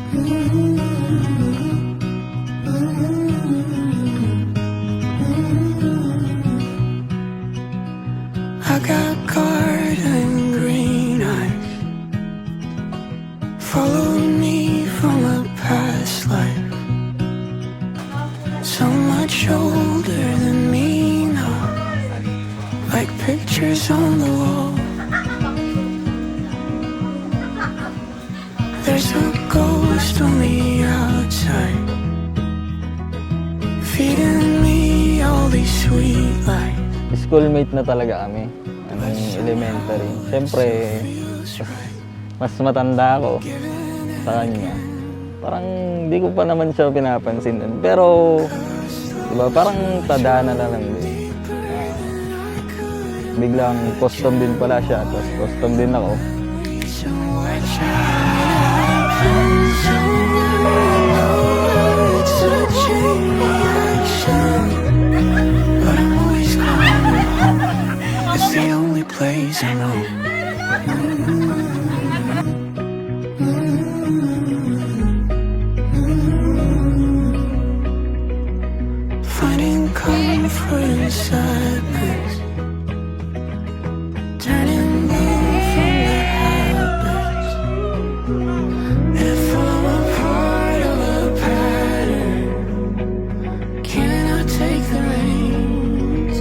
I got garden green eyes, follow me from a past life. So much older than me now, like pictures on the wall. There's a ghost on the outside, feeding me all these sweet lies. Schoolmate na talaga kami, elementary. Siyempre, mas matanda ako sa kanya. Parang di ko pa naman siya pinapansin nun. Pero, diba, parang tadhana na lang din. Biglang custom din pala siya, tapos custom din ako. It's the only place I know. Finding comfort in sadness, turning blue from the habits that form a part of a pattern. Can I take the reins?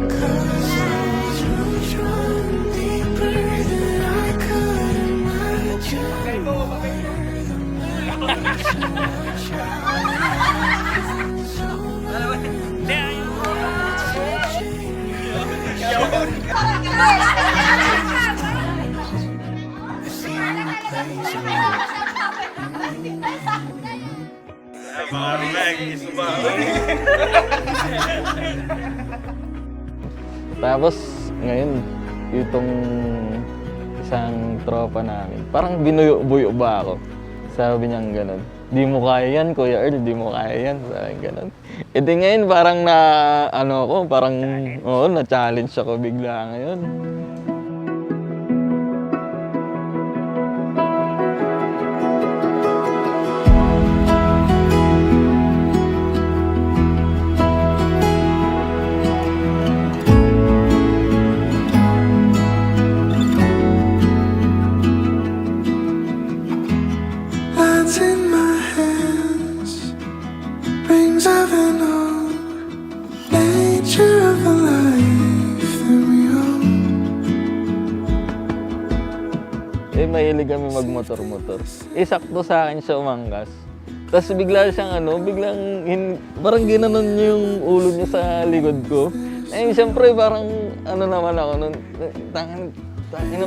'Cause those roots run deeper than I could imagine. Tapos, ngayon, itong isang tropa namin, parang binuyo-buyo ba ako? Sabi niyang gano'n. Di mo kaya yan, Kuya Earl, di mo kaya yan. Sabi gano'n. E di ngayon, parang na-challenge ako bigla ngayon. Lines in my hands, rings of an old nature of the life that we own. Eh, mahilig kami magmotor-motor. Eh, sakto sa akin siya umangkas. Tapos bigla siyang parang ginanon niya yung ulo niya sa likod ko. Eh, siyempre parang naman ako nun. Tangin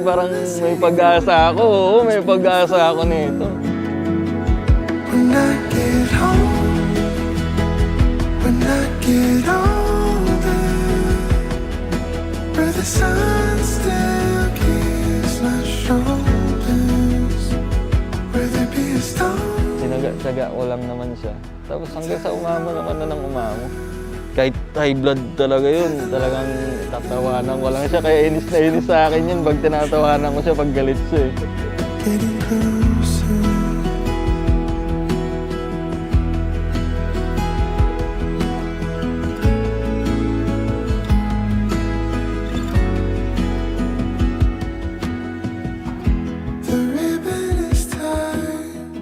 parang may pag-asa ako. Oo, may pag-asa ako nito. When I get home, when I get older, where the sun still kisses my shoulders, where there be a stone. Tsaga ko lang naman siya. Tapos hanggang sa umamo naman na ng umamo. Kahit high blood talaga yun, talagang tatawanan ko lang siya. Kaya inis na inis sa akin yun pag tinatawanan ko siya pag galit siya eh. Getting closer. The ribbon is tied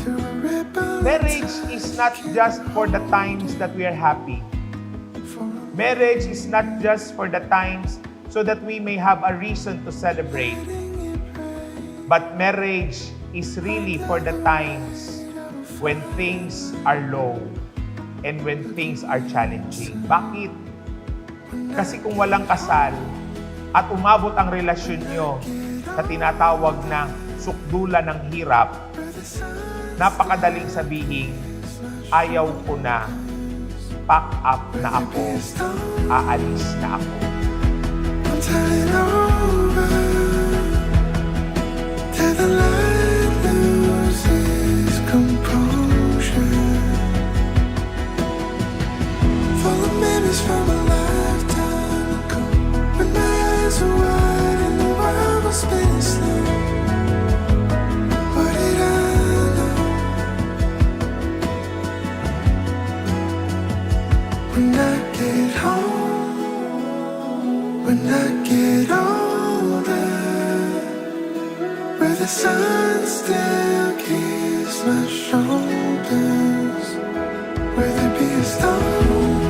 to a ribbon. Marriage is not just for the times that we are happy. Marriage is not just for the times so that we may have a reason to celebrate. But marriage is really for the times when things are low and when things are challenging. Bakit? Kasi kung walang kasal at umabot ang relasyon nyo sa tinatawag na sukdulan ng hirap, napakadaling sabihin, ayaw ko na, pack up na ako, aalis na ako. I'm turning over till the light loses composure. Full of memories from a lifetime ago, when my eyes were wide and the world was spinning slow. the sun still keeps my shoulders, where there be a storm,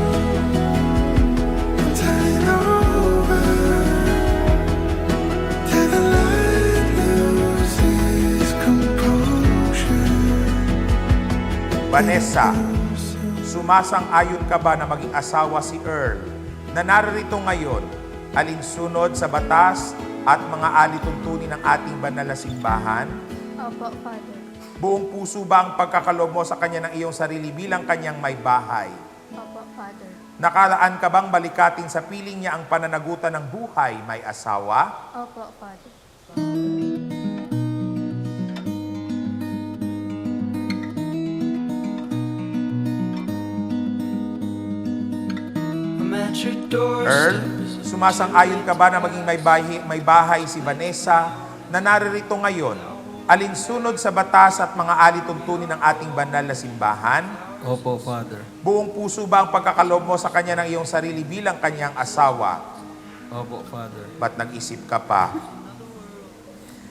I'm turning over till the light loses composure. Vanessa, sumasang-ayon ka ba na maging asawa si Earl na naririto ngayon, alinsunod sa batas at mga alituntunin ng ating banal na simbahan? Opo, Father. Buong puso ba ang pagkakaloob mo sa kanya ng iyong sarili bilang kanyang may bahay? Opo, Father. Nakalaan ka bang balikatin sa piling niya ang pananagutan ng buhay may asawa? Opo, Father. I'm at your Earl, doorstep. sumasang-ayon ka ba na maging may bahay si Vanessa na naririto ngayon, alinsunod sa batas at mga alituntunin ng ating banal na simbahan? Opo, Father. Buong puso ba ang pagkakaloob mo sa kanya ng iyong sarili bilang kanyang asawa? Opo, Father. Ba't nag-isip ka pa?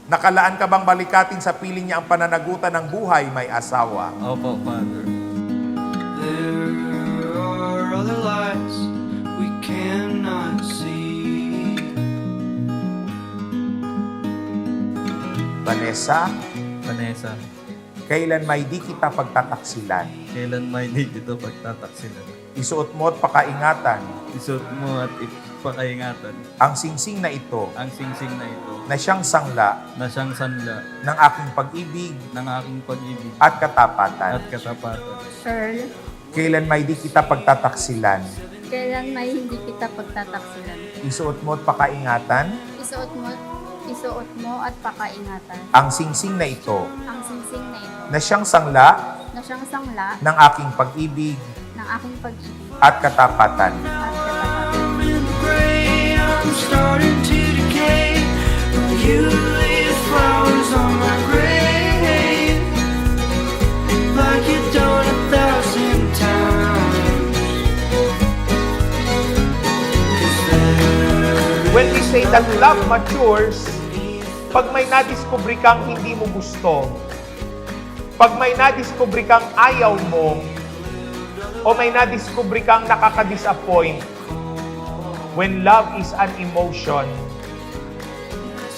Nakalaan ka bang balikatin sa piling niya ang pananagutan ng buhay may asawa? Opo, Father. There are other lights we cannot see. Vanessa, Vanessa, kailan may di kita pagtataksilan? kailan may hindi dito pagtataksilan? Isuot mo at pakaingatan Isuot mo at ipakaingatan ang singsing na ito ang singsing na ito na siyang sangla na siyang sanla ng aking pag-ibig ng aking pag-ibig at katapatan. at katapatan. Earl, Kailan may di kita pagtataksilan? kailan may hindi kita pagtataksilan? Isuot mo at pakaingatan Isuot mo at pakaingatan ang singsing na ito ang singsing na ito na siyang sangla na siyang sangla ng aking pag-ibig ng aking pag-ibig at katapatan. at katapatan. In the gray, I'm starting to decay. Will you leave flowers on my grave, like you've done 1,000 times? 'Cause there When we say that love matures, pag may nadiskubre kang hindi mo gusto, pag may nadiskubre kang ayaw mo, o may nadiskubre kang nakaka-disappoint, when love is an emotion,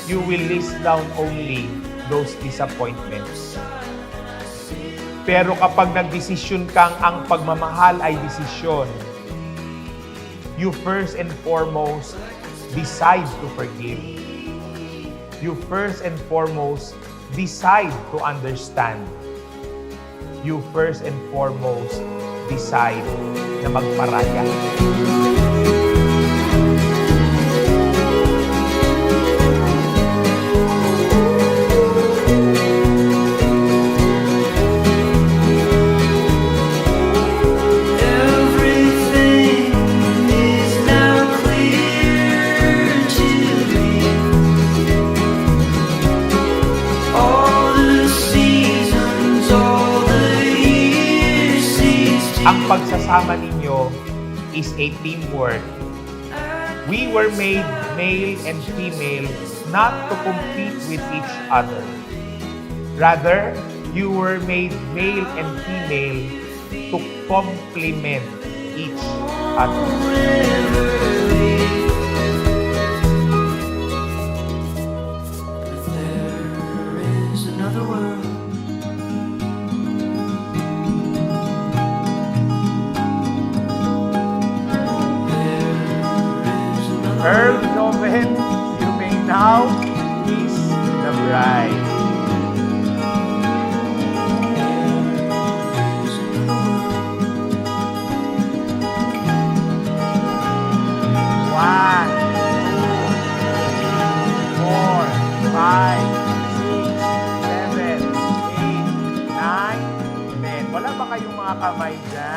you will list down only those disappointments. Pero kapag nagdesisyon kang ang pagmamahal ay desisyon, you first and foremost decide to forgive. You first and foremost decide to understand. You first and foremost decide na magparaya. everything is now clear to me. All the seasons, all the years cease to Ang pagsasama ninyo is a teamwork. We were made male and female not to compete with each other. Rather, you were made male and female to complement each other. There is another world. Earl Joven, you may now kiss the bride. One, two, 4, 5, 6, 7, 8, 9, 10. Wala ba kayong mga kamay dyan?